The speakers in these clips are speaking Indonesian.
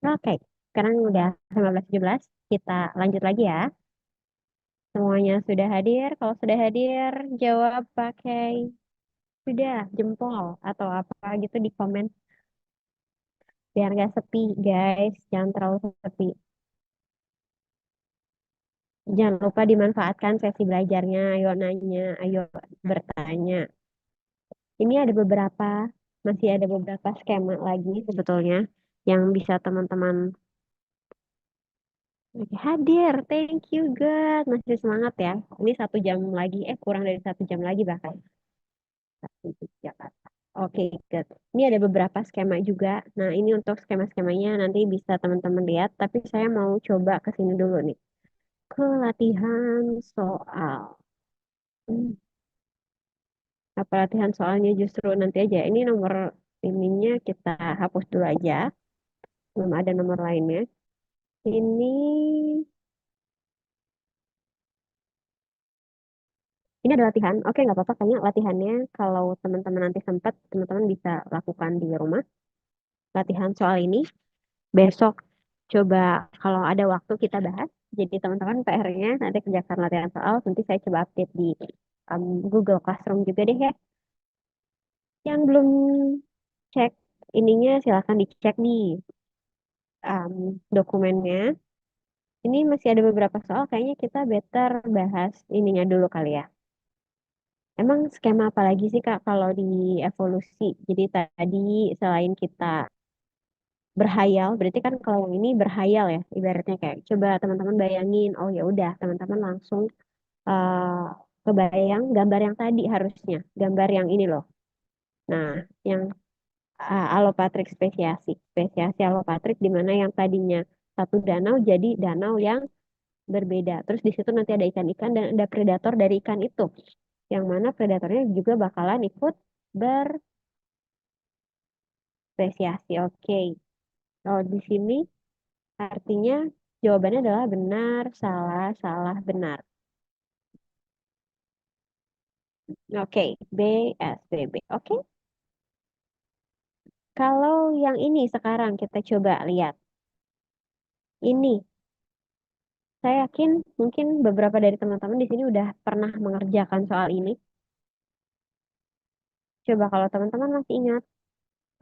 Oke, sekarang udah 15.17. Kita lanjut lagi ya. Semuanya sudah hadir. Kalau sudah hadir, jawab pakai sudah, jempol, atau apa gitu di komen. Biar nggak sepi, guys. Jangan terlalu sepi. Jangan lupa dimanfaatkan sesi belajarnya. Ayo nanya, ayo bertanya. Ini ada masih ada beberapa skema lagi sebetulnya yang bisa teman-teman. Oke, hadir. Thank you, God. Masih semangat ya. Ini 1 jam lagi. Kurang dari 1 jam lagi bahkan. Untuk Jakarta. Oke, good. Ini ada beberapa skema juga. Nah, ini untuk skema-skemanya nanti bisa teman-teman lihat. Tapi saya mau coba ke sini dulu nih. Ke latihan soal. Hmm, Apa latihan soalnya justru nanti aja. Ini nomor ininya kita hapus dulu aja. Belum ada nomor lainnya. Ini ini ada latihan. Oke, nggak apa-apa. Kayaknya latihannya kalau teman-teman nanti sempat, teman-teman bisa lakukan di rumah. Latihan soal ini. Besok coba kalau ada waktu kita bahas. Jadi teman-teman PR-nya nanti kerjakan latihan soal. Nanti saya coba update di Google Classroom juga deh ya. Yang belum cek ininya silahkan dicek nih dokumennya. Ini masih ada beberapa soal. Kayaknya kita better bahas ininya dulu kali ya. Emang skema apa lagi sih Kak kalau di evolusi? Jadi tadi selain kita berhayal, berarti kan kalau yang ini berhayal ya, ibaratnya kayak coba teman-teman bayangin, oh ya udah teman-teman langsung eh, kebayang gambar yang tadi harusnya, gambar yang ini loh. Nah, yang alopatrik spesiasi, spesiasi alopatrik di mana yang tadinya satu danau jadi danau yang berbeda. Terus di situ nanti ada ikan-ikan dan ada predator dari ikan itu, yang mana predatornya juga bakalan ikut berspesiasi. Oke. Oh, di sini artinya jawabannya adalah benar, salah, salah, benar. Oke, B, S, B, B. Oke. Kalau yang ini sekarang kita coba lihat. Ini, saya yakin mungkin beberapa dari teman-teman di sini udah pernah mengerjakan soal ini. Coba kalau teman-teman masih ingat,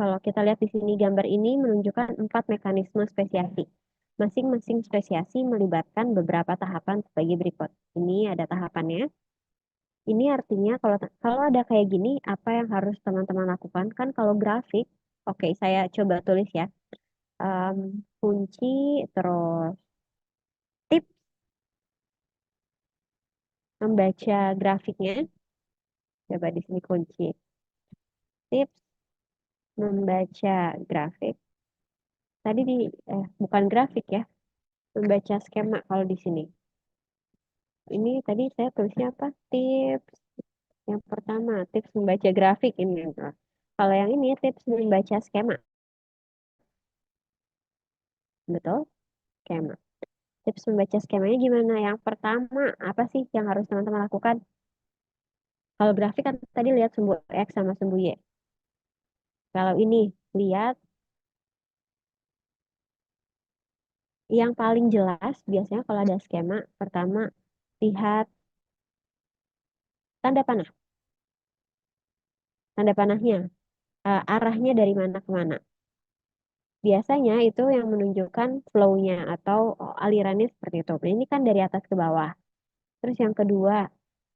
kalau kita lihat di sini gambar ini menunjukkan 4 mekanisme spesiasi. Masing-masing spesiasi melibatkan beberapa tahapan sebagai berikut. Ini ada tahapannya. Ini artinya kalau ada kayak gini, apa yang harus teman-teman lakukan? Kan kalau grafik, oke, saya coba tulis ya. Em, Kunci, terus tips membaca grafiknya. Coba di sini kunci. Tips membaca grafik. Tadi bukan grafik ya, membaca skema kalau di sini. Ini tadi saya tulisnya apa? Tips yang pertama, tips membaca grafik ini. Kalau yang ini tips membaca skema. Betul? Skema. Tips membaca skemanya gimana? Yang pertama, apa sih yang harus teman-teman lakukan? Kalau grafik kan tadi lihat sumbu X sama sumbu Y. Kalau ini, lihat yang paling jelas biasanya kalau ada skema, pertama lihat tanda panah. Tanda panahnya, arahnya dari mana ke mana. Biasanya itu yang menunjukkan flow-nya atau alirannya seperti itu. Nah, ini kan dari atas ke bawah. Terus yang kedua,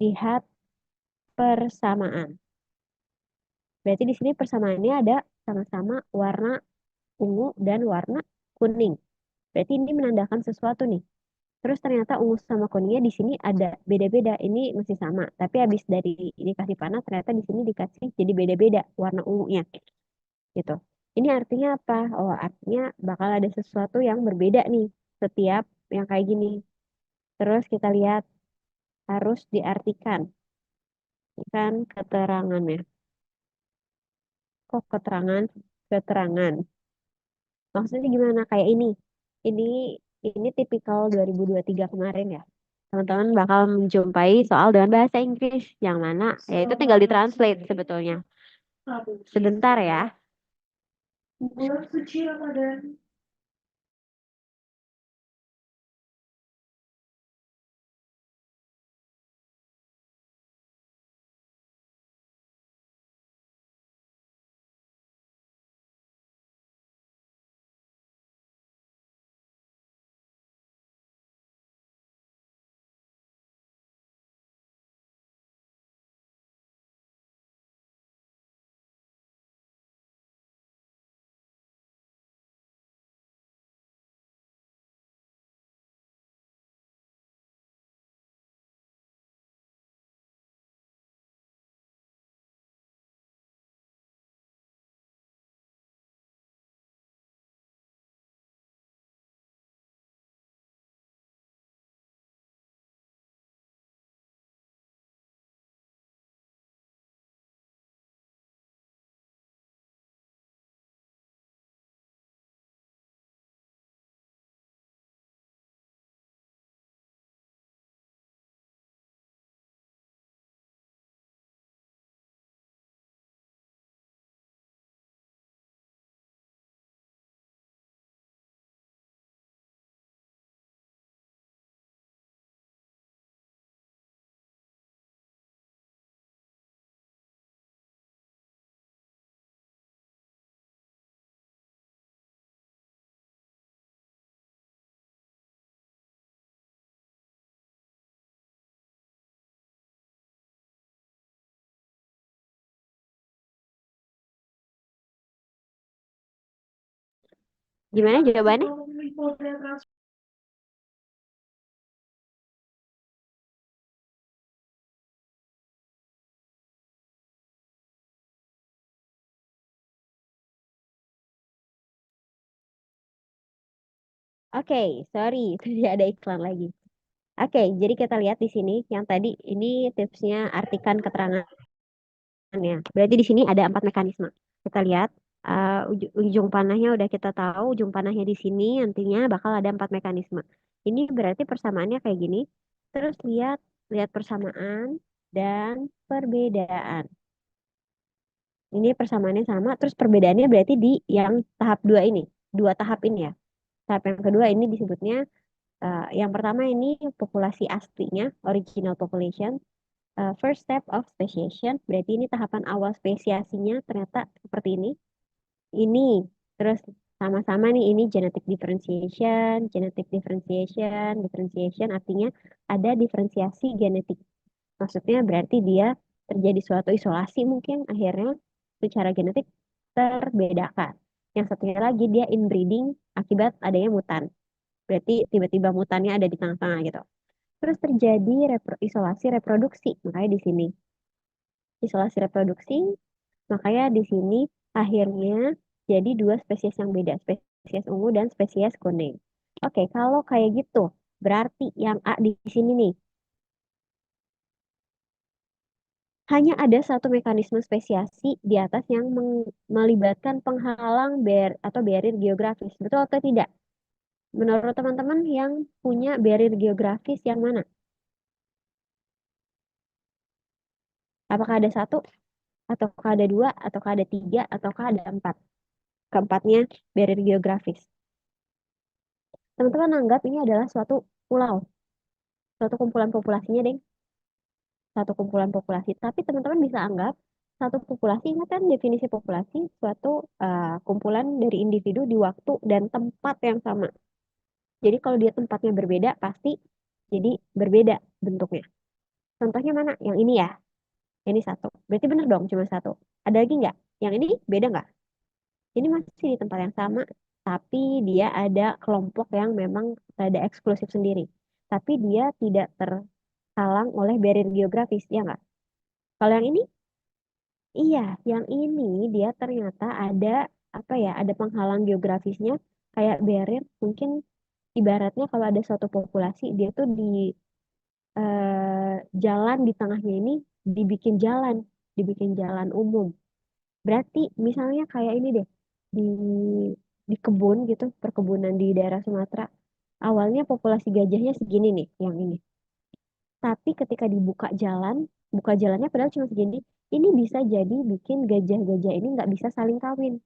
lihat persamaan. Berarti di sini persamaannya ada sama-sama warna ungu dan warna kuning. Berarti ini menandakan sesuatu nih. Terus ternyata ungu sama kuningnya di sini ada beda-beda. Ini masih sama, tapi habis dari dikasih panah ternyata di sini dikasih jadi beda-beda warna ungunya gitu. Ini artinya apa? Oh, artinya bakal ada sesuatu yang berbeda nih setiap yang kayak gini. Terus kita lihat harus diartikan kan keterangannya. Kok keterangan? Keterangan. Maksudnya gimana? Kayak ini. Ini ini tipikal 2023 kemarin ya. Teman-teman bakal menjumpai soal dengan bahasa Inggris yang mana ya itu tinggal ditranslate sebetulnya. Sebentar ya. Gimana jawabannya? Oke, sorry, tidak ada iklan lagi. Oke, jadi kita lihat di sini yang tadi ini tipsnya artikan keterangannya. Berarti di sini ada 4 mekanisme. Kita lihat ujung panahnya udah kita tahu, ujung panahnya di sini nantinya bakal ada 4 mekanisme. Ini berarti persamaannya kayak gini. Terus lihat lihat persamaan dan perbedaan. Ini persamaannya sama, terus perbedaannya berarti di yang tahap dua ini, 2 tahap ini ya. Tahap yang kedua ini disebutnya, yang pertama ini populasi aslinya, original population. First step of speciation, berarti ini tahapan awal spesiasinya ternyata seperti ini. Ini, terus sama-sama nih ini genetic differentiation, differentiation artinya ada diferensiasi genetik. Maksudnya berarti dia terjadi suatu isolasi mungkin akhirnya secara genetik terbedakan. Yang satunya lagi dia inbreeding akibat adanya mutan. Berarti tiba-tiba mutannya ada di tengah-tengah gitu. Terus terjadi isolasi reproduksi. Makanya di sini isolasi reproduksi, makanya di sini akhirnya jadi 2 spesies yang beda, spesies ungu dan spesies kuning. Oke, kalau kayak gitu, berarti yang A di sini nih hanya ada satu mekanisme spesiasi di atas yang melibatkan penghalang atau barrier geografis. Betul atau tidak? Menurut teman-teman yang punya barrier geografis yang mana? Apakah ada satu, ataukah ada dua, ataukah ada tiga, ataukah ada empat? Keempatnya barrier geografis. Teman-teman anggap ini adalah suatu pulau, suatu kumpulan populasinya, deng. Satu kumpulan populasi. Tapi teman-teman bisa anggap satu populasi, ingat kan definisi populasi, suatu kumpulan dari individu di waktu dan tempat yang sama. Jadi kalau dia tempatnya berbeda, pasti jadi berbeda bentuknya. Contohnya mana? Yang ini ya. Ini satu. Berarti benar dong, cuma satu. Ada lagi nggak? Yang ini beda nggak? Ini masih di tempat yang sama, tapi dia ada kelompok yang memang ada eksklusif sendiri. Tapi dia tidak terhalang oleh barrier geografis, ya nggak? Kalau yang ini, iya, yang ini dia ternyata ada apa ya? Ada penghalang geografisnya, kayak barrier. Mungkin ibaratnya kalau ada suatu populasi, dia tuh di jalan di tengahnya ini dibikin jalan umum. Berarti misalnya kayak ini deh, di di kebun gitu, perkebunan di daerah Sumatera. Awalnya populasi gajahnya segini nih, yang ini. Tapi ketika dibuka jalan, buka jalannya padahal cuma segini, ini bisa jadi bikin gajah-gajah ini nggak bisa saling kawin.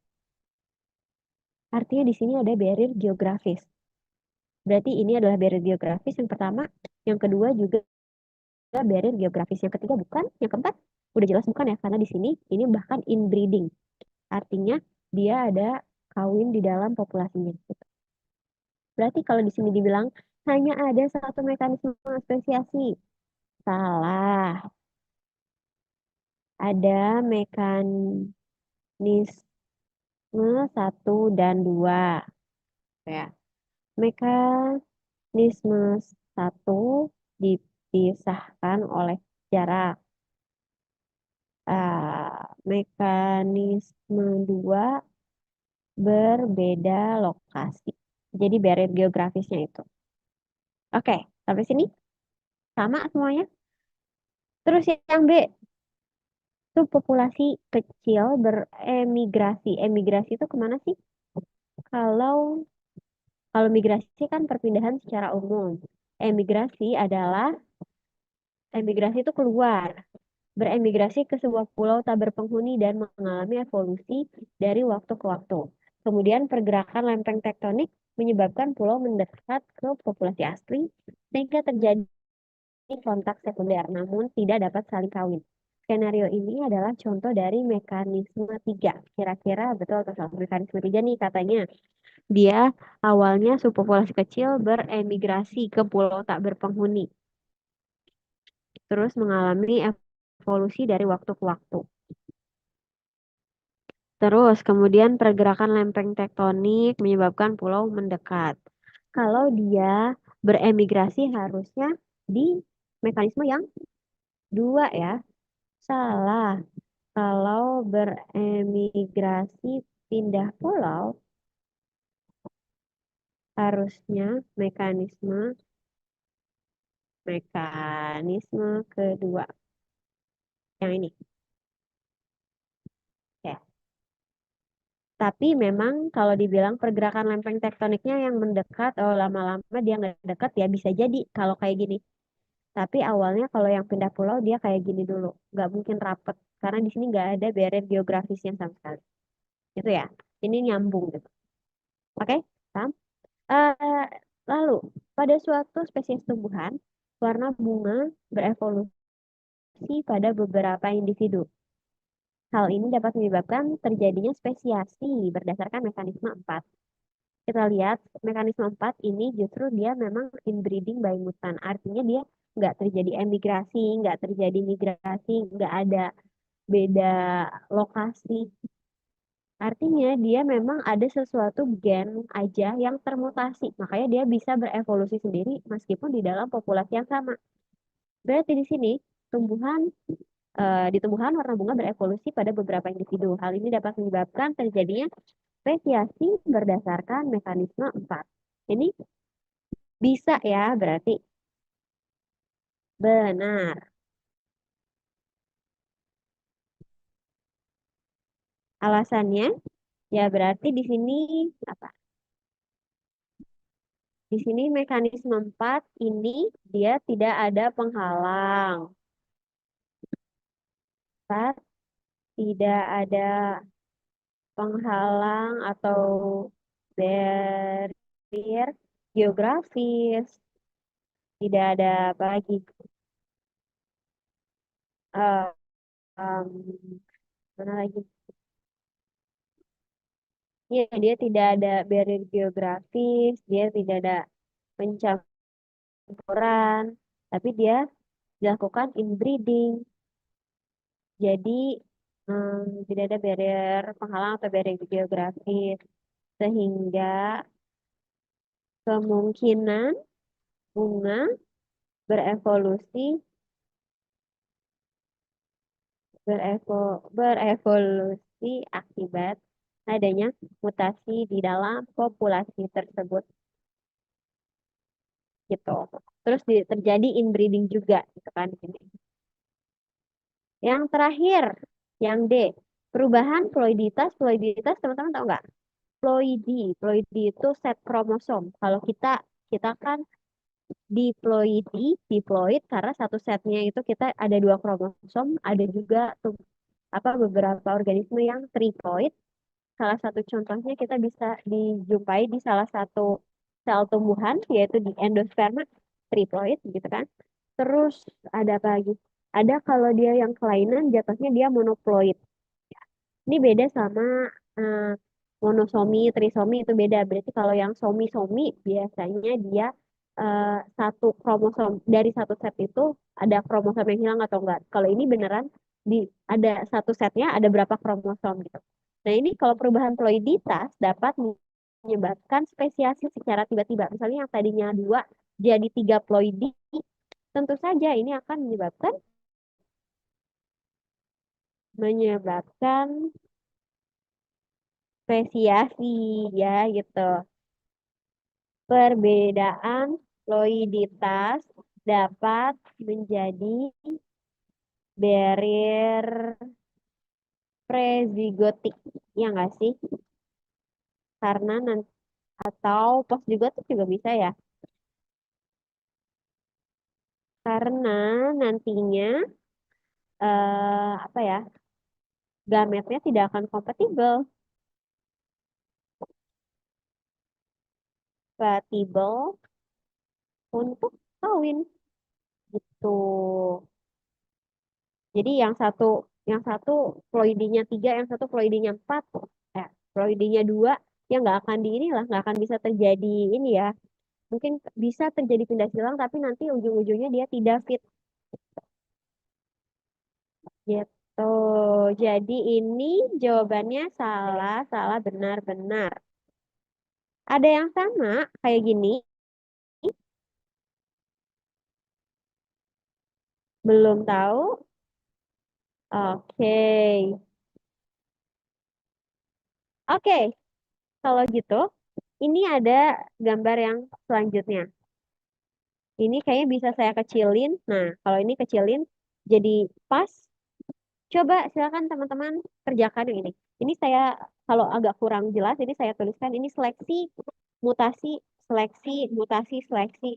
Artinya di sini ada barrier geografis. Berarti ini adalah barrier geografis yang pertama. Yang kedua juga barrier geografis. Yang ketiga bukan. Yang keempat udah jelas bukan ya, karena di sini ini bahkan inbreeding. Artinya dia ada kawin di dalam populasinya. Berarti kalau di sini dibilang hanya ada satu mekanisme spesiasi. Salah. Ada mekanisme satu dan dua. Ya. Mekanisme satu dipisahkan oleh jarak. Mekanisme dua berbeda lokasi. Jadi barrier geografisnya itu. Oke, sampai sini sama semuanya. Terus yang B itu populasi kecil beremigrasi. Emigrasi itu kemana sih? Kalau kalau migrasi kan perpindahan secara umum. Emigrasi adalah emigrasi itu keluar, beremigrasi ke sebuah pulau tak berpenghuni dan mengalami evolusi dari waktu ke waktu. Kemudian pergerakan lempeng tektonik menyebabkan pulau mendekat ke populasi asli sehingga terjadi kontak sekunder, namun tidak dapat saling kawin. Skenario ini adalah contoh dari mekanisme tiga. Kira-kira betul atau salah? Mekanisme tiga nih katanya. Dia awalnya subpopulasi kecil beremigrasi ke pulau tak berpenghuni. Terus mengalami evolusi dari waktu ke waktu. Terus kemudian pergerakan lempeng tektonik menyebabkan pulau mendekat. Kalau dia beremigrasi harusnya di mekanisme yang dua ya. Salah. Kalau beremigrasi pindah pulau harusnya mekanisme kedua yang ini. Ya. Tapi memang kalau dibilang pergerakan lempeng tektoniknya yang mendekat, oh lama-lama dia nggak dekat ya bisa jadi kalau kayak gini. Tapi awalnya kalau yang pindah pulau dia kayak gini dulu, nggak mungkin rapet karena di sini nggak ada barrier geografisnya sama sekali. Itu ya, ini nyambung gitu. Oke, paham? Eh, lalu pada suatu spesies tumbuhan, warna bunga berevolusi pada beberapa individu. Hal ini dapat menyebabkan terjadinya spesiasi berdasarkan mekanisme 4. Kita lihat mekanisme 4 ini justru dia memang inbreeding by mutan. Artinya dia nggak terjadi emigrasi, nggak terjadi migrasi, nggak ada beda lokasi. Artinya dia memang ada sesuatu gen aja yang termutasi. Makanya dia bisa berevolusi sendiri meskipun di dalam populasi yang sama. Berarti di sini tumbuhan di tumbuhan warna bunga berevolusi pada beberapa individu. Hal ini dapat menyebabkan terjadinya spesiasi berdasarkan mekanisme 4. Ini bisa ya berarti benar. Alasannya ya berarti di sini apa? Di sini mekanisme 4 ini dia tidak ada penghalang. 4 tidak ada penghalang atau barrier geografis, tidak ada apa lagi. Eh, em, mana lagi? Ya, dia tidak ada barrier geografis, dia tidak ada pencampuran, tapi dia dilakukan inbreeding. Jadi, tidak ada barrier penghalang atau barrier geografis, sehingga kemungkinan bunga berevolusi berevolusi akibat adanya mutasi di dalam populasi tersebut gitu. Terus terjadi inbreeding juga gitu kan di sini. Yang terakhir, yang D, perubahan ploiditas. Ploiditas teman-teman tahu nggak? Ploidi itu set kromosom. Kalau kita kan diploid karena satu setnya itu kita ada dua kromosom, ada juga tuh apa beberapa organisme yang triploid. Salah satu contohnya kita bisa dijumpai di salah satu sel tumbuhan yaitu di endosperma triploid gitu kan. Terus ada apa lagi? Ada kalau dia yang kelainan jatuhnya dia monoploid. Ini beda sama eh, monosomi, trisomi itu beda. Berarti kalau yang somi-somi biasanya dia eh, satu kromosom dari satu set itu ada kromosom yang hilang atau enggak. Kalau ini beneran di ada satu setnya ada berapa kromosom gitu. Nah ini kalau perubahan ploiditas dapat menyebabkan spesiasi secara tiba-tiba. Misalnya yang tadinya dua jadi tiga ploidi, tentu saja ini akan menyebabkan spesiasi ya gitu. Perbedaan fluiditas dapat menjadi barrier prezigotik. Ya nggak sih? Karena nanti atau postzigotik juga bisa ya. Karena nantinya apa ya? Gametnya tidak akan kompatibel. Kompatibel untuk kawin gitu. Jadi yang satu ploidinya tiga, yang satu ploidinya empat, ploidinya dua, ya nggak akan di inilah, nggak akan bisa terjadi ini ya. Mungkin bisa terjadi pindah silang, tapi nanti ujung-ujungnya dia tidak fit. Gitu. Tuh, jadi ini jawabannya salah, salah, benar, benar. Ada yang sama kayak gini? Belum tahu? Oke. Oke, kalau gitu, ini ada gambar yang selanjutnya. Ini kayaknya bisa saya kecilin. Nah, kalau ini kecilin jadi pas. Coba silakan teman-teman kerjakan yang ini. Ini saya kalau agak kurang jelas, ini saya tuliskan ini mutasi, seleksi, seleksi,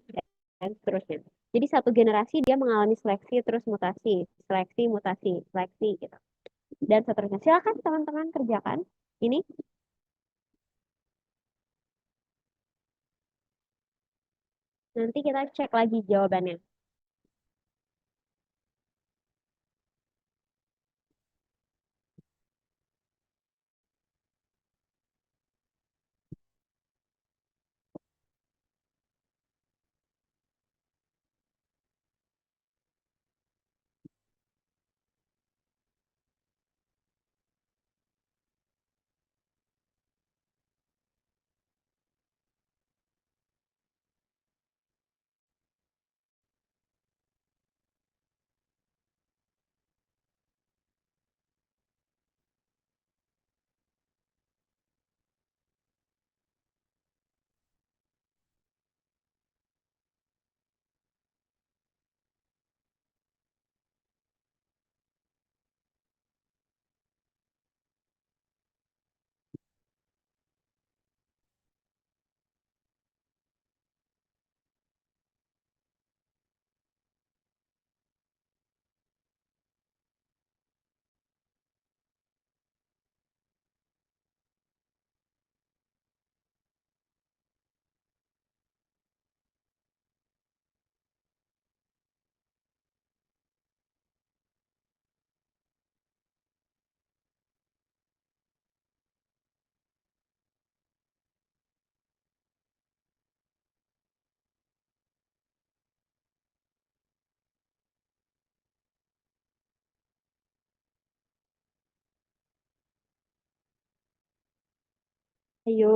dan seterusnya. Jadi satu generasi dia mengalami seleksi terus mutasi, seleksi, mutasi, seleksi gitu. Dan seterusnya. Silakan teman-teman kerjakan ini. Nanti kita cek lagi jawabannya. Ayo,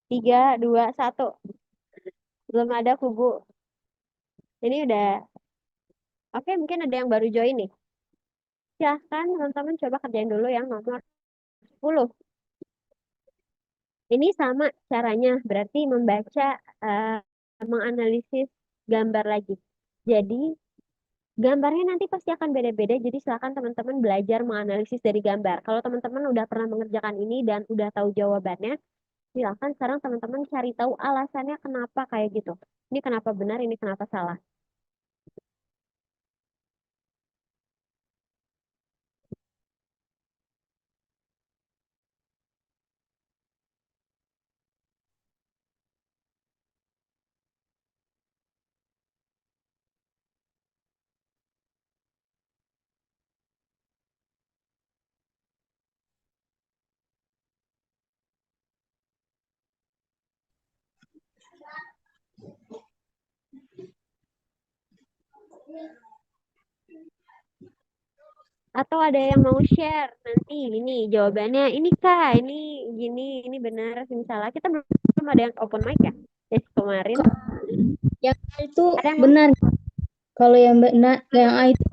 3, 2, 1. Belum ada kubu. Ini udah, oke mungkin ada yang baru join nih. Silahkan teman-teman coba kerjain dulu yang nomor 10. Ini sama caranya, berarti membaca, eh, menganalisis gambar lagi. Jadi, gambarnya nanti pasti akan beda-beda, jadi silakan teman-teman belajar menganalisis dari gambar. Kalau teman-teman udah pernah mengerjakan ini dan udah tahu jawabannya, silakan sekarang teman-teman cari tahu alasannya kenapa kayak gitu. Ini kenapa benar, ini kenapa salah. Atau ada yang mau share nanti ini jawabannya ini kak, ini gini, ini benar, ini salah. Kita belum ada yang open mic ya? Kemarin Yang A itu ada yang mau benar. Kalau yang benar, yang A itu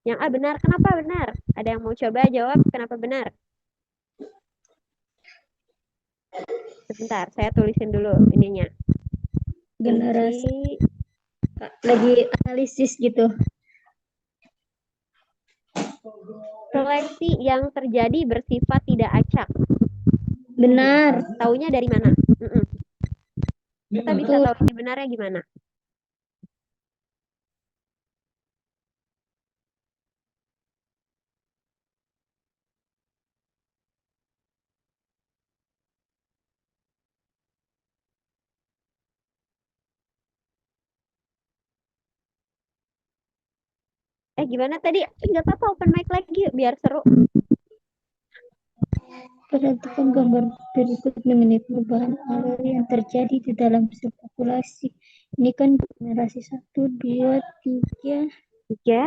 yang A benar. Kenapa benar? Ada yang mau coba jawab kenapa benar? Sebentar, saya tulisin dulu ininya. generasi Kunci lagi analisis gitu. seleksi yang terjadi bersifat tidak acak. Benar. Taunya dari mana? Mm-mm. Kita bisa Itu tahu ini benarnya gimana? Gimana tadi? Nggak apa-apa open mic lagi biar seru. perhatikan gambar berikut mengenai perubahan alur yang terjadi di dalam sel populasi. Ini kan generasi 1, 2, 3. Ya,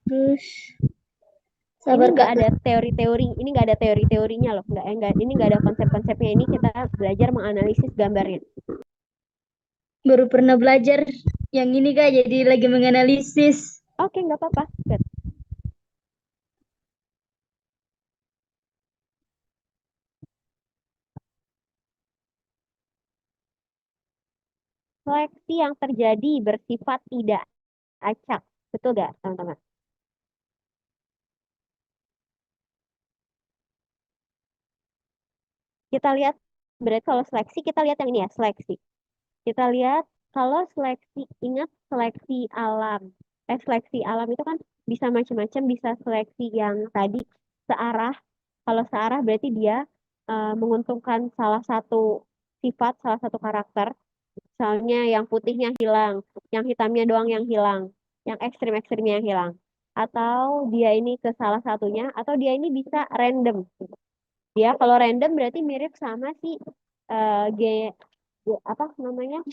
Terus ini sabar nggak ada kakak. teori-teori, ini nggak ada teori-teorinya loh, nggak, ini nggak ada konsep-konsepnya. Ini kita belajar menganalisis gambarnya. Baru pernah belajar yang ini kak, jadi lagi menganalisis. Oke, nggak apa-apa. Good. Seleksi yang terjadi bersifat tidak acak. Betul nggak, teman-teman? Kita lihat, berarti kalau seleksi, kita lihat yang ini ya, seleksi. Kita lihat, kalau seleksi, ingat seleksi alam. Seleksi alam itu kan bisa macam-macam, bisa seleksi yang tadi searah. Kalau searah berarti dia menguntungkan salah satu sifat, salah satu karakter. Misalnya yang putihnya hilang, yang hitamnya doang yang hilang, yang ekstrim-ekstrimnya yang hilang. Atau dia ini ke salah satunya, atau dia ini bisa random. Dia kalau random berarti mirip sama si apa namanya,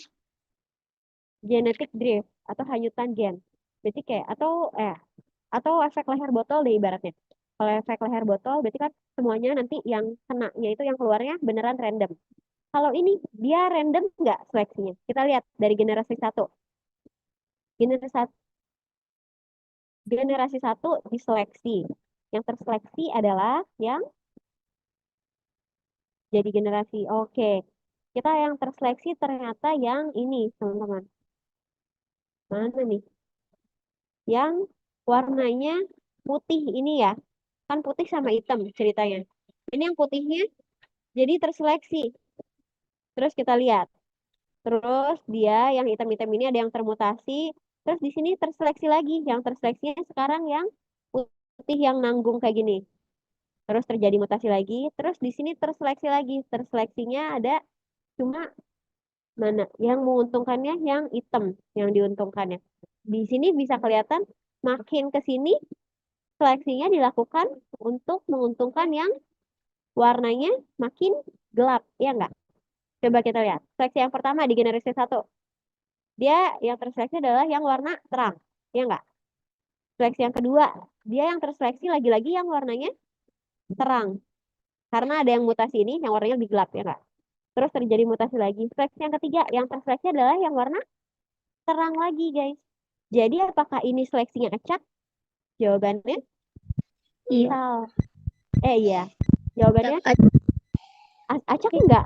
genetic drift atau hanyutan gen. Berarti kayak atau efek leher botol deh ibaratnya. Kalau efek leher botol berarti kan semuanya nanti yang kena yaitu yang keluarnya beneran random. Kalau ini dia random nggak seleksinya? Kita lihat dari generasi satu. Generasi generasi satu diseleksi. Yang terseleksi adalah yang jadi generasi. Oke. Kita yang terseleksi ternyata yang ini, teman-teman. Mana nih? Yang warnanya putih ini ya. Kan putih sama hitam ceritanya. Ini yang putihnya jadi terseleksi. Terus kita lihat. Terus dia yang hitam-hitam ini ada yang termutasi. Terus di sini terseleksi lagi. Yang terseleksinya sekarang yang putih yang nanggung kayak gini. Terus terjadi mutasi lagi. Terus di sini terseleksi lagi. Terseleksinya ada cuma mana? Yang menguntungkannya yang hitam yang diuntungkannya. Di sini bisa kelihatan makin ke sini seleksinya dilakukan untuk menguntungkan yang warnanya makin gelap, ya enggak? Coba kita lihat. Seleksi yang pertama di generasi satu. Dia yang terseleksi adalah yang warna terang, ya enggak? Seleksi yang kedua, dia yang terseleksi lagi-lagi yang warnanya terang. Karena ada yang mutasi ini, yang warnanya lebih gelap, ya enggak? Terus terjadi mutasi lagi. Seleksi yang ketiga, yang terseleksi adalah yang warna terang lagi, guys. Jadi apakah ini seleksinya acak? Jawabannya Iya. salah. Iya. Tak Jawabannya acak enggak?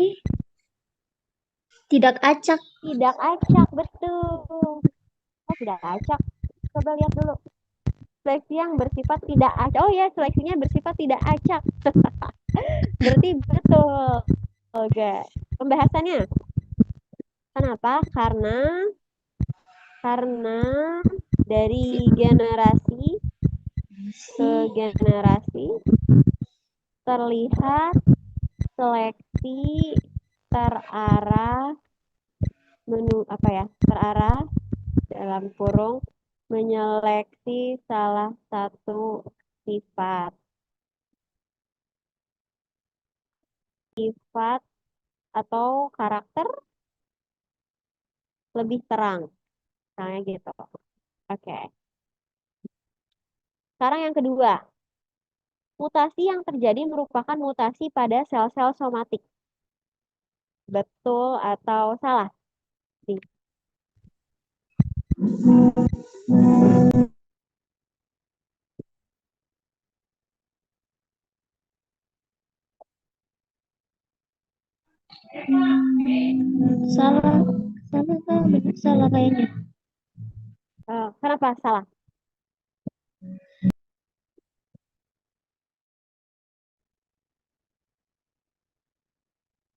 eh, tidak acak. Tidak acak, betul. Oh, tidak acak. Coba lihat dulu. Seleksi yang bersifat tidak acak. Oh ya, seleksinya bersifat tidak acak. Berarti betul. Oke. Pembahasannya. Kenapa? Karena dari generasi ke generasi terlihat seleksi terarah apa ya? Terarah dalam kurung menyeleksi salah satu sifat. Sifat atau karakter lebih terang. Misalnya gitu. Oke. Sekarang yang kedua. Mutasi yang terjadi merupakan mutasi pada sel-sel somatik. Betul atau salah? Nih. Salah, salah kak, benar salah kayaknya. Kenapa salah?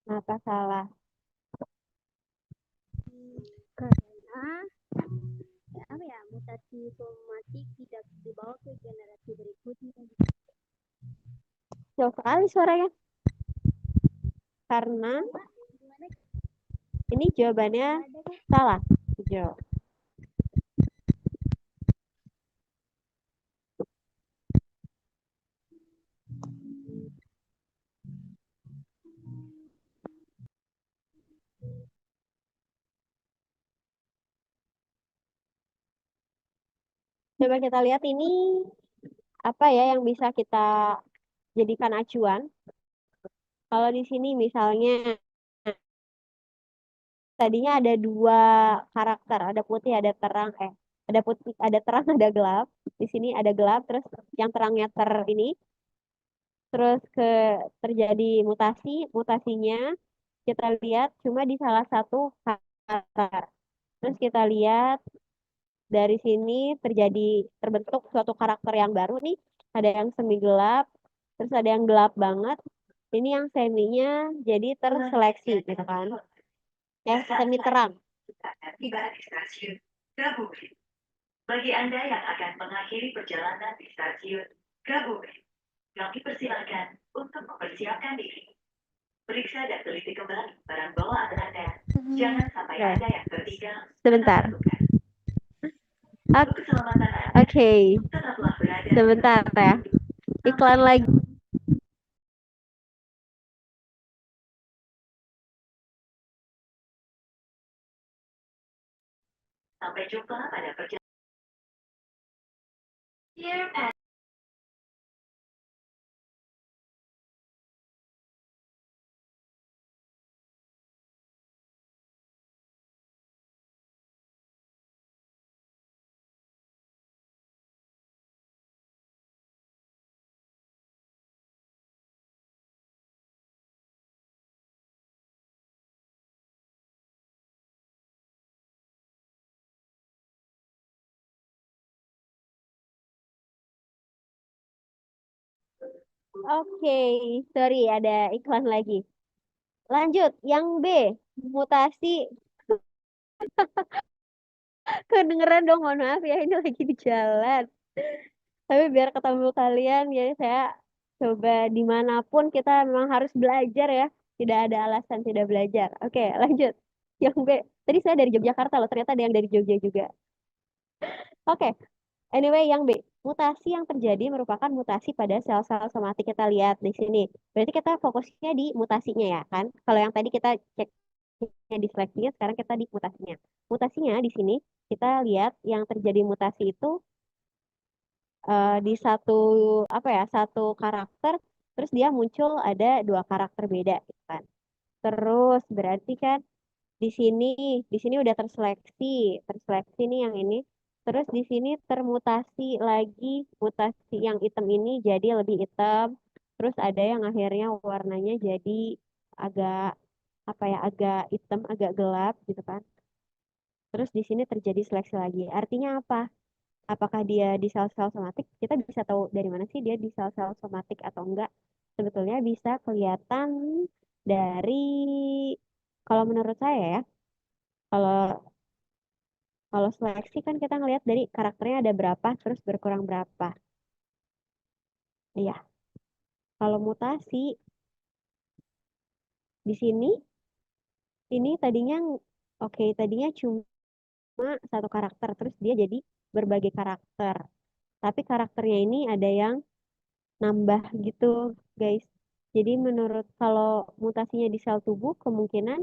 Kenapa salah? Karena apa ya, mutasi somatik tidak dibawa ke generasi berikutnya. Jauh sekali suaranya. Karena ini jawabannya salah. Jo. Coba kita lihat ini apa ya yang bisa kita jadikan acuan. Kalau di sini misalnya tadinya ada dua karakter, ada putih, ada terang, ada putih, ada terang, ada gelap. Di sini ada gelap, terus yang terangnya ini, terus terjadi mutasi, mutasinya kita lihat cuma di salah satu karakter. Terus kita lihat dari sini terbentuk suatu karakter yang baru nih. Ada yang semi gelap, terus ada yang gelap banget. Ini yang seminya jadi terseleksi gitu kan. Ya, semi terang. Tiba di stasiun Gabungan. Bagi Anda yang akan mengakhiri perjalanan di stasiun Gabungan, kami persilakan untuk mempersiapkan diri. Periksa dan teliti kembali barang bawaan Anda. Jangan sampai ada yang tertinggal. Sebentar. Untuk keselamatan Anda. Oke. Tetaplah berada. Sebentar ya. Iklan lagi. Sampai jumpa pada perjalanan. Oke, sorry ada iklan lagi. Lanjut, yang B, mutasi. Kedengeran dong, mohon maaf ya, ini lagi di jalan. Tapi biar ketemu kalian, jadi saya coba dimanapun kita memang harus belajar ya. Tidak ada alasan tidak belajar. Oke, lanjut. Yang B, tadi saya dari Yogyakarta loh, ternyata ada yang dari Jogja juga. Oke, anyway, yang B, mutasi yang terjadi merupakan mutasi pada sel-sel somatik kita lihat di sini. Berarti kita fokusnya di mutasinya ya kan? Kalau yang tadi kita ceknya di seleksinya, sekarang kita di mutasinya. Mutasinya di sini kita lihat yang terjadi mutasi itu di satu karakter, terus dia muncul ada dua karakter beda, gitu kan? Terus berarti kan di sini di sini udah terseleksi nih yang ini. Terus di sini termutasi lagi, mutasi yang hitam ini jadi lebih hitam. Terus ada yang akhirnya warnanya jadi agak agak hitam, agak gelap gitu kan. Terus di sini terjadi seleksi lagi. Artinya apa? Apakah dia di sel-sel somatik? Kita bisa tahu dari mana sih dia di sel-sel somatik atau enggak? Sebetulnya bisa kelihatan dari kalau menurut saya ya, kalau kalau seleksi kan kita ngelihat dari karakternya ada berapa, terus berkurang berapa. Iya, kalau mutasi di sini, ini tadinya oke, tadinya cuma satu karakter, terus dia jadi berbagai karakter. Tapi karakternya ini ada yang nambah gitu, guys. Jadi menurut kalau mutasinya di sel tubuh, kemungkinan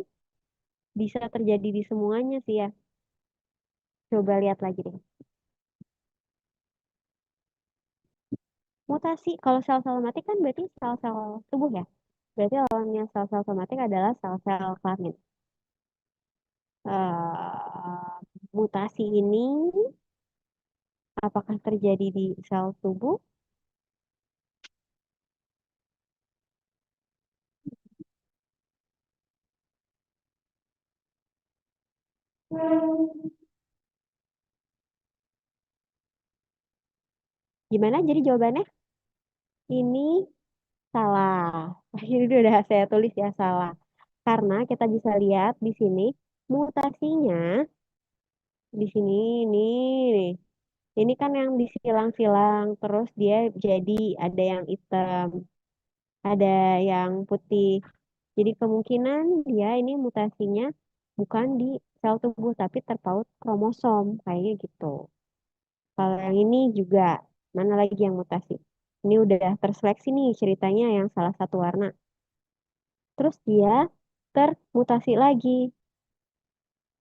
bisa terjadi di semuanya sih ya. Coba lihat lagi deh. Mutasi, kalau sel-sel mati kan berarti sel-sel tubuh ya. Berarti lawannya sel-sel somatik adalah sel-sel kelamin. Mutasi ini apakah terjadi di sel tubuh? Gimana jadi jawabannya? Ini salah. Ini udah saya tulis ya salah. Karena kita bisa lihat di sini mutasinya di sini nih. Ini kan yang disilang-silang terus dia jadi ada yang hitam, ada yang putih. Jadi kemungkinan dia ini mutasinya bukan di sel tubuh tapi terpaut kromosom kayaknya gitu. Kalau yang ini juga mana lagi yang mutasi? Ini udah terseleksi nih ceritanya yang salah satu warna. Terus dia termutasi lagi.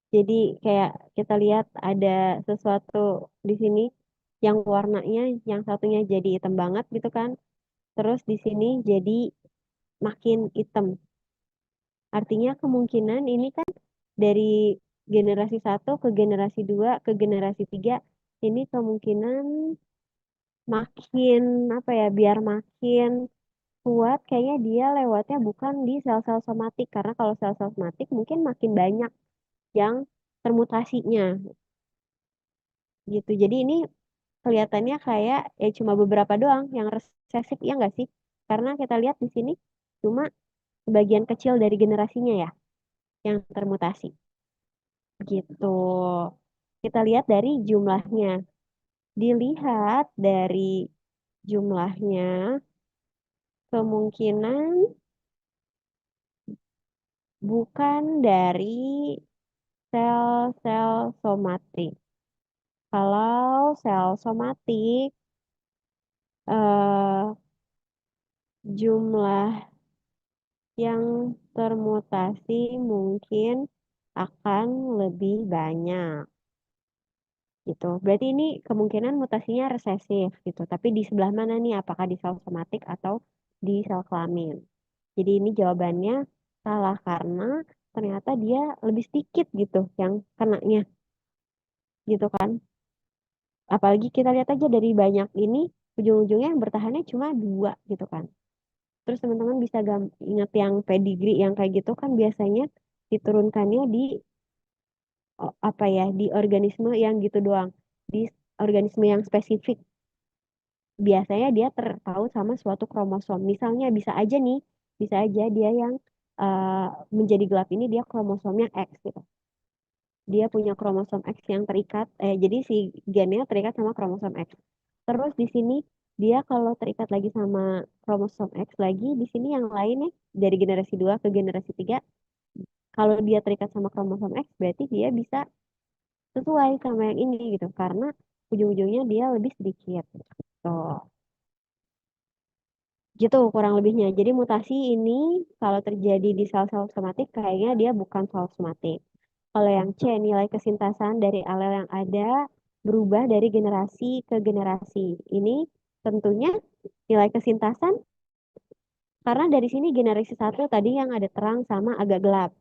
Jadi kayak kita lihat ada sesuatu di sini. yang warnanya yang satunya jadi hitam banget gitu kan. Terus di sini jadi makin hitam. Artinya kemungkinan ini kan dari generasi satu ke generasi dua ke generasi tiga ini kemungkinan makin apa ya biar makin kuat kayaknya dia lewatnya bukan di sel-sel somatik karena kalau sel-sel somatik mungkin makin banyak yang termutasinya gitu. Jadi ini kelihatannya kayak ya cuma beberapa doang yang resesif ya nggak sih? Karena kita lihat di sini cuma sebagian kecil dari generasinya ya yang termutasi gitu. Kita lihat dari jumlahnya. Dilihat dari jumlahnya, kemungkinan bukan dari sel-sel somatik. Kalau sel somatik, eh, jumlah yang termutasi mungkin akan lebih banyak gitu. Berarti ini kemungkinan mutasinya resesif gitu. Tapi di sebelah mana nih? Apakah di sel somatik atau di sel kelamin? Jadi ini jawabannya salah karena ternyata dia lebih sedikit gitu yang kenanya gitu kan. Apalagi kita lihat aja dari banyak ini ujung-ujungnya yang bertahannya cuma dua gitu kan. Terus teman-teman bisa ingat yang pedigree yang kayak gitu kan biasanya diturunkannya di apa ya di organisme yang gitu doang. Di organisme yang spesifik. Biasanya dia terpaut sama suatu kromosom. Misalnya bisa aja nih, bisa aja dia yang eh, menjadi gelap ini dia kromosomnya X gitu. Dia punya kromosom X yang terikat, jadi si gennya terikat sama kromosom X. Terus di sini dia kalau terikat lagi sama kromosom X lagi, di sini yang lainnya dari generasi 2 ke generasi 3 kalau dia terikat sama kromosom X, berarti dia bisa sesuai sama yang ini gitu, karena ujung-ujungnya dia lebih sedikit. Tuh. Gitu kurang lebihnya. Jadi mutasi ini kalau terjadi di sel-sel somatik kayaknya dia bukan sel somatik. Kalau yang C, nilai kesintasan dari alel yang ada berubah dari generasi ke generasi. Ini tentunya nilai kesintasan karena dari sini generasi satu tadi yang ada terang sama agak gelap.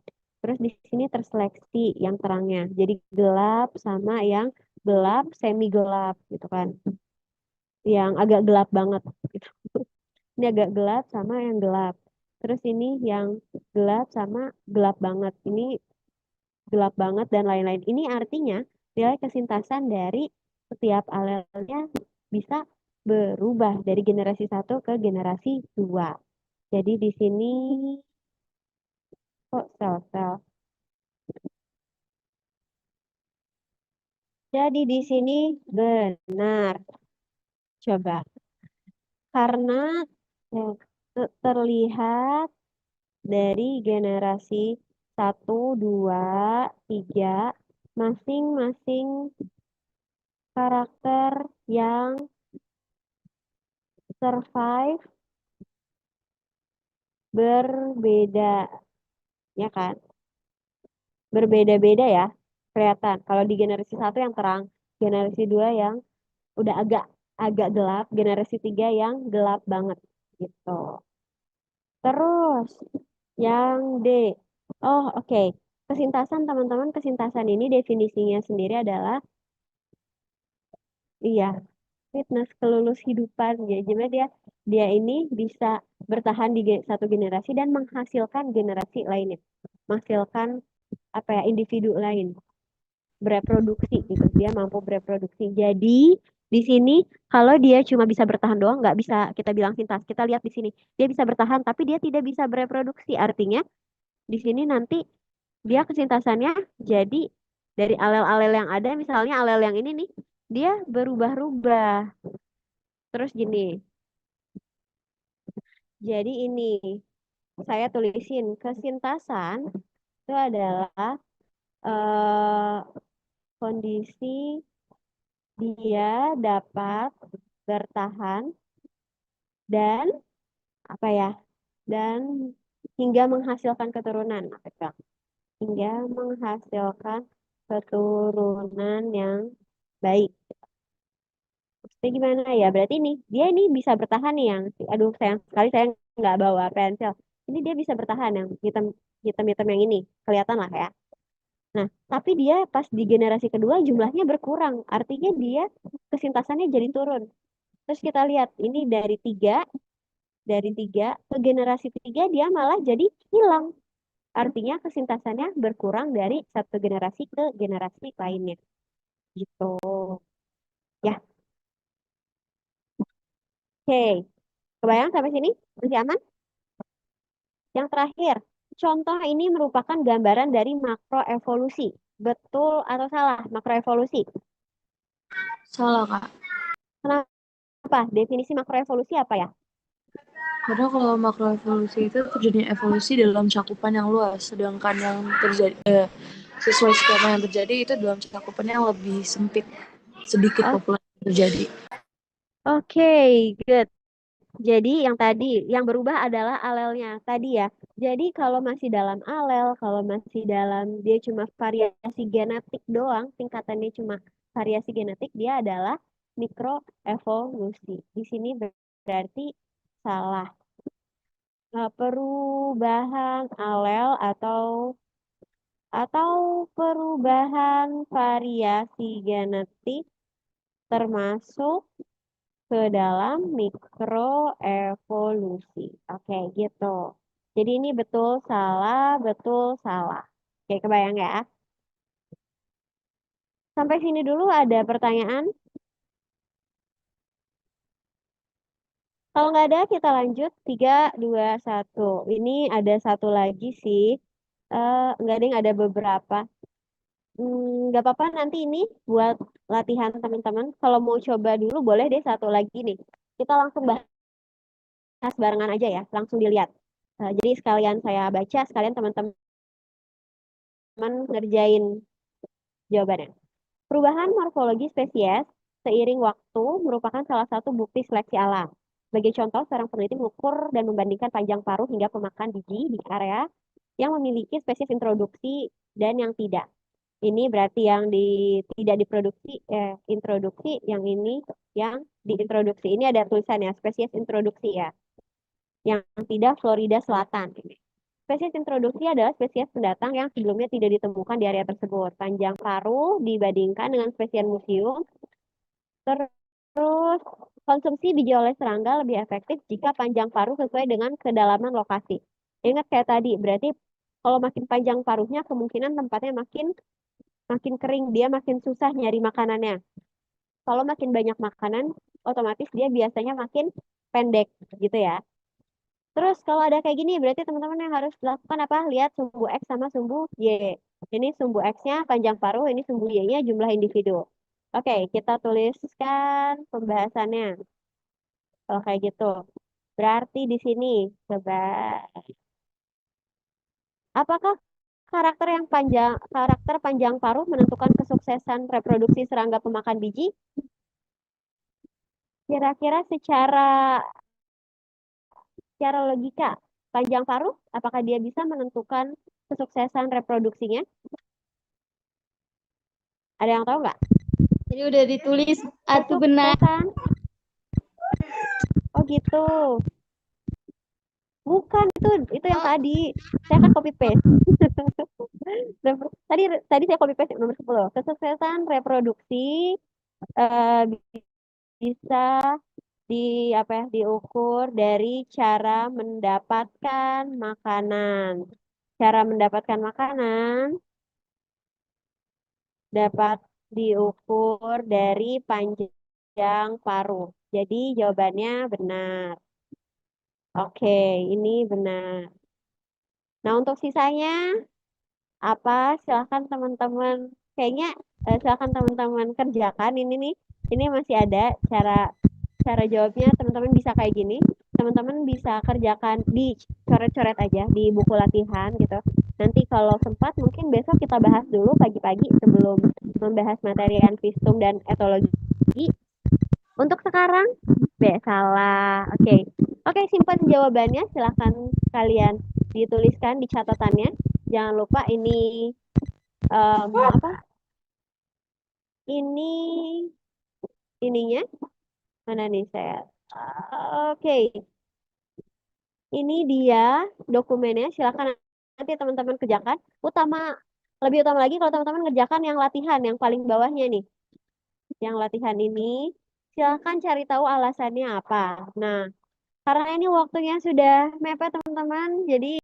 Terus di sini terseleksi yang terangnya. Jadi gelap sama yang gelap, semi gelap gitu kan. Yang agak gelap banget gitu. Ini agak gelap sama yang gelap. Terus ini yang gelap sama gelap banget. Ini gelap banget dan lain-lain. Ini artinya nilai kesintasan dari setiap alelnya bisa berubah dari generasi satu ke generasi dua. Jadi di sini kok sel-sel. Jadi di sini benar. Coba karena eh, terlihat dari generasi satu 2 3 masing-masing karakter yang survive berbeda, ya kan? Berbeda-beda ya, kelihatan. Kalau di generasi satu yang terang, generasi dua yang udah agak agak gelap, generasi tiga yang gelap banget gitu. Terus yang D. Oh, oke. Kesintasan teman-teman, kesintasan ini definisinya sendiri adalah iya, fitness kelulus hidupan ya. Jadi dia dia ini bisa bertahan di satu generasi dan menghasilkan generasi lainnya. Menghasilkan apa ya individu lain, bereproduksi gitu. Dia mampu bereproduksi. Jadi di sini kalau dia cuma bisa bertahan doang nggak bisa kita bilang sintas. Kita lihat di sini dia bisa bertahan tapi dia tidak bisa bereproduksi. Artinya di sini nanti dia kesintasannya jadi dari alel-alel yang ada misalnya alel yang ini nih dia berubah-ubah. Terus gini. Jadi ini saya tulisin kesintasan itu adalah eh, kondisi dia dapat bertahan dan apa ya dan hingga menghasilkan keturunan apa itu? Hingga menghasilkan keturunan yang baik. Kayak gimana ya? Berarti nih, dia ini bisa bertahan nih yang, aduh sayang sekali saya nggak bawa pensil. Ini dia bisa bertahan yang hitam hitam hitam yang ini, kelihatan lah ya. Nah, tapi dia pas di generasi kedua jumlahnya berkurang. Artinya dia kesintasannya jadi turun. Terus kita lihat ini dari tiga ke generasi tiga dia malah jadi hilang. Artinya kesintasannya berkurang dari satu generasi ke generasi lainnya. Gitu. Ya, oke. Kebayang sampai sini? Masih aman? Yang terakhir, contoh ini merupakan gambaran dari makroevolusi. Betul atau salah makroevolusi? Salah, Kak. Kenapa? Definisi makroevolusi apa ya? Karena kalau makroevolusi itu terjadinya evolusi dalam cakupan yang luas, sedangkan yang terjadi sesuai skema yang terjadi itu dalam cakupan yang lebih sempit, sedikit Oh, populasi yang terjadi. oke, good. Jadi yang tadi, yang berubah adalah alelnya tadi ya. Jadi kalau masih dalam alel, kalau masih dalam dia cuma variasi genetik doang, tingkatannya cuma variasi genetik, dia adalah mikroevolusi. Di sini berarti salah. Perubahan alel atau perubahan variasi genetik termasuk ke dalam mikroevolusi. Oke, gitu. Jadi ini betul salah, betul salah. Oke, kebayang ya? Sampai sini dulu ada pertanyaan. Kalau nggak ada, kita lanjut. 3, 2, 1. Ini ada satu lagi sih. Nggak ada yang ada beberapa. Nggak apa-apa nanti ini buat latihan teman-teman. Kalau mau coba dulu boleh deh satu lagi nih. Kita langsung bahas barengan aja ya, langsung dilihat. Jadi sekalian saya baca, sekalian teman-teman ngerjain jawabannya. Perubahan morfologi spesies seiring waktu merupakan salah satu bukti seleksi alam. Sebagai contoh, seorang peneliti mengukur dan membandingkan panjang paruh hingga pemakan biji di area yang memiliki spesies introduksi dan yang tidak. Ini berarti yang tidak diproduksi, introduksi, yang ini yang diintroduksi. Ini ada tulisannya, spesies introduksi ya. Yang tidak Florida Selatan. Spesies introduksi adalah spesies pendatang yang sebelumnya tidak ditemukan di area tersebut. Panjang paruh dibandingkan dengan spesies museum. Terus, konsumsi biji oleh serangga lebih efektif jika panjang paruh sesuai dengan kedalaman lokasi. Ingat kayak tadi, berarti kalau makin panjang paruhnya, kemungkinan tempatnya makin makin kering, dia makin susah nyari makanannya. Kalau makin banyak makanan, otomatis dia biasanya makin pendek gitu ya. Terus kalau ada kayak gini, berarti teman-teman yang harus lakukan apa? Lihat sumbu X sama sumbu Y. Ini sumbu X-nya panjang paruh, ini sumbu Y-nya jumlah individu. Oke, kita tuliskan pembahasannya. Kalau kayak gitu. Berarti di sini, coba, apakah karakter panjang paruh menentukan kesuksesan reproduksi serangga pemakan biji? Kira-kira secara logika, panjang paruh, apakah dia bisa menentukan kesuksesan reproduksinya? Ada yang tahu nggak? Jadi udah ditulis atuh benar. Kesuksesan. Oh gitu. Bukan itu yang tadi. Saya kan copy paste. Tadi tadi saya copy paste nomor 10. Kesuksesan reproduksi eh, bisa di apa ya diukur dari cara mendapatkan makanan. Cara mendapatkan makanan dapat diukur dari panjang paruh. Jadi jawabannya benar. Oke, ini benar. Nah, untuk sisanya apa? Silahkan teman-teman. Kayaknya silahkan teman-teman kerjakan ini nih. Ini masih ada cara cara jawabnya. Teman-teman bisa kayak gini. Teman-teman bisa kerjakan di coret-coret aja di buku latihan gitu. Nanti kalau sempat mungkin besok kita bahas dulu pagi-pagi sebelum membahas materi anvistum dan etologi. Untuk sekarang, salah. Oke. Oke, simpan jawabannya. Silahkan kalian dituliskan di catatannya. Jangan lupa ini apa? Ini ininya. Mana nih saya? Oke, ini dia dokumennya. Silakan nanti teman-teman kerjakan. Utama, lebih utama lagi kalau teman-teman ngerjakan yang latihan, yang paling bawahnya nih. Yang latihan ini, silakan cari tahu alasannya apa. Nah, karena ini waktunya sudah mepet teman-teman, jadi